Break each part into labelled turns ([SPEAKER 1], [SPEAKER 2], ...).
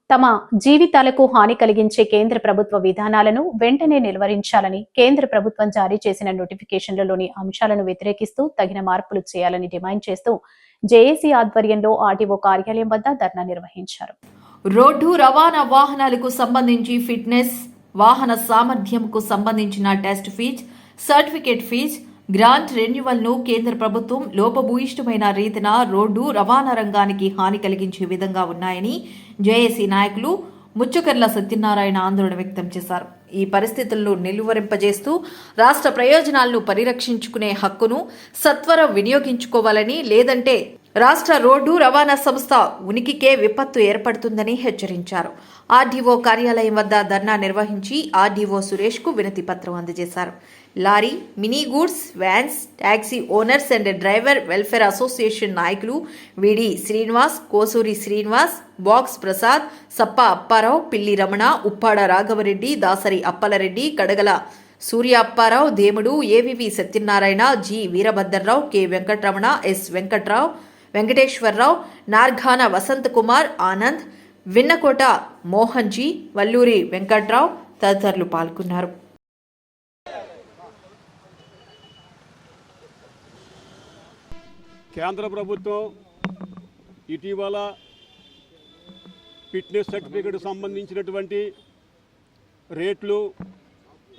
[SPEAKER 1] తమ జీవితాలకు హాని కలిగించే కేంద్ర ప్రభుత్వ విధానాలను వెంటనే నిలువరించాలని కేంద్ర ప్రభుత్వం జారీ చేసిన నోటిఫికేషన్లలోని అంశాలను వ్యతిరేకిస్తూ తగిన మార్పులు చేయాలని డిమాండ్ చేస్తూ జేఏసీ ఆధ్వర్యంలో ఆర్టీఓ కార్యాలయం వద్ద ధర్నా నిర్వహించారు.
[SPEAKER 2] రోడ్డు రవాణా వాహనాలకు సంబంధించి ఫిట్నెస్, వాహన సామర్థ్యంకు సంబంధించిన test fees, certificate fees, grant రెన్యువల్ను కేంద్ర ప్రభుత్వం లోపభూయిష్టమైన రీతిన రోడ్డు రవాణా రంగానికి హాని కలిగించే విధంగా ఉన్నాయని జేఏసీ నాయకులు ముచ్చకర్ల సత్యనారాయణ ఆందోళన వ్యక్తం చేశారు. ఈ పరిస్థితులను నిలువరింపజేస్తూ రాష్ట్ర ప్రయోజనాలను పరిరక్షించుకునే హక్కును సత్వరం వినియోగించుకోవాలని, లేదంటే రాష్ట్ర రోడ్డు రవాణా సంస్థ ఉనికికే విపత్తు ఏర్పడుతుందని హెచ్చరించారు. ఆర్డీఓ కార్యాలయం వద్ద ధర్నా నిర్వహించి ఆర్డీఓ సురేష్కు వినతి పత్రం అందజేశారు. Lorry, mini goods, vans, taxi owners and driver welfare association నాయకులు VD Srinivas, Kosuri Srinivas, box Prasad, Sappa Apparao, Pilli Ramana, Uppada Raghavareddy, Dasari Appalareddy, Kadagala Surya Apparao, Demudu, AVV Satyanarayana, G Veerabhadrarao, K Venkataramana, S Venkatrao, Venkateswararao, Narghana Vasanth Kumar, Anand, Vinnakota Mohanji, Valluri Venkatrao తదితరులు పాల్గొన్నారు.
[SPEAKER 3] కేంద్ర ప్రభుత్వం ఇటీవల ఫిట్నెస్ సర్టిఫికేట్ సంబంధించినటువంటి రేట్లు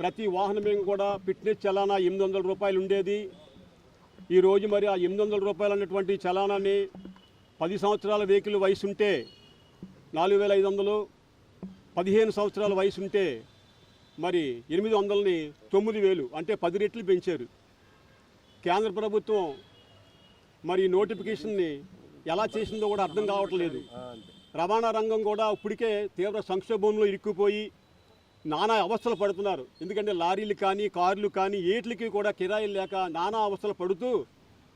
[SPEAKER 3] ప్రతి వాహనం కూడా ఫిట్నెస్ చలానా 800 రూపాయలు ఉండేది. ఈరోజు మరి ఆ 800 రూపాయలు అన్నటువంటి చలానాన్ని 10 సంవత్సరాల వెహికల్ వయసు ఉంటే 4500, 15 సంవత్సరాల వయసు ఉంటే మరి 800ని 9000, అంటే 10 రెట్లు పెంచారు. కేంద్ర ప్రభుత్వం మరి నోటిఫికేషన్ని ఎలా చేసిందో కూడా అర్థం కావట్లేదు. రవాణా రంగం కూడా ఇప్పటికే తీవ్ర సంక్షోభంలో ఇరుక్కుపోయి నానా అవస్థలు పడుతున్నారు. ఎందుకంటే లారీలు కానీ, కార్లు కానీ, ఏట్లకి కూడా కిరాయిలు లేక నానా అవస్థలు పడుతూ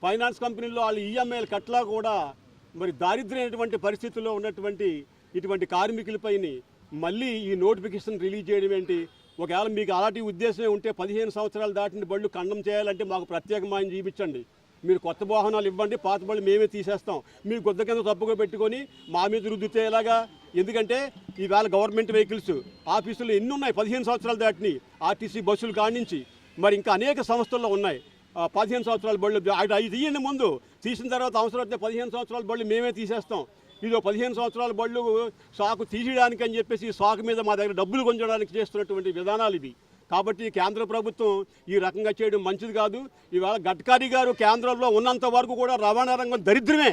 [SPEAKER 3] ఫైనాన్స్ కంపెనీల్లో వాళ్ళు ఈఎంఐలు కట్టలా కూడా మరి దారిద్ర్యమైనటువంటి పరిస్థితుల్లో ఉన్నటువంటి ఇటువంటి కార్మికులపైన మళ్ళీ ఈ నోటిఫికేషన్ రిలీజ్ చేయడం ఏంటి? ఒకవేళ మీకు అలాంటి ఉద్దేశమే ఉంటే 15 సంవత్సరాలు దాటిన బళ్ళు ఖండం చేయాలంటే మాకు ప్రత్యేకమైన చూపించండి. మీరు కొత్త వాహనాలు ఇవ్వండి, పాత బళ్ళు మేమే తీసేస్తాం. మీరు కొద్ది కింద తప్పుగా పెట్టుకొని మా మీద రుద్దితే ఎలాగా? ఎందుకంటే ఈవేళ గవర్నమెంట్ వెహికల్స్ ఆఫీసులు ఎన్ని ఉన్నాయి 15 సంవత్సరాలు దాటిని, ఆర్టీసీ బస్సులు కానించి మరి ఇంకా అనేక సంస్థల్లో ఉన్నాయి 15 సంవత్సరాల బళ్ళు. అవి తీయండి, ముందు తీసిన తర్వాత అవసరం అయితే 15 సంవత్సరాల బళ్ళు మేమే తీసేస్తాం. ఇది 15 సంవత్సరాల బళ్ళు సాకు తీయడానికి అని చెప్పేసి సాకు మీద మా దగ్గర డబ్బులు కొంచడానికి చేస్తున్నటువంటి విధానాలు ఇవి. కాబట్టి కేంద్ర ప్రభుత్వం ఈ రకంగా చేయడం మంచిది కాదు. ఇవాళ గడ్కరీ గారు కేంద్రంలో ఉన్నంత వరకు కూడా రవాణా రంగం దరిద్రమే.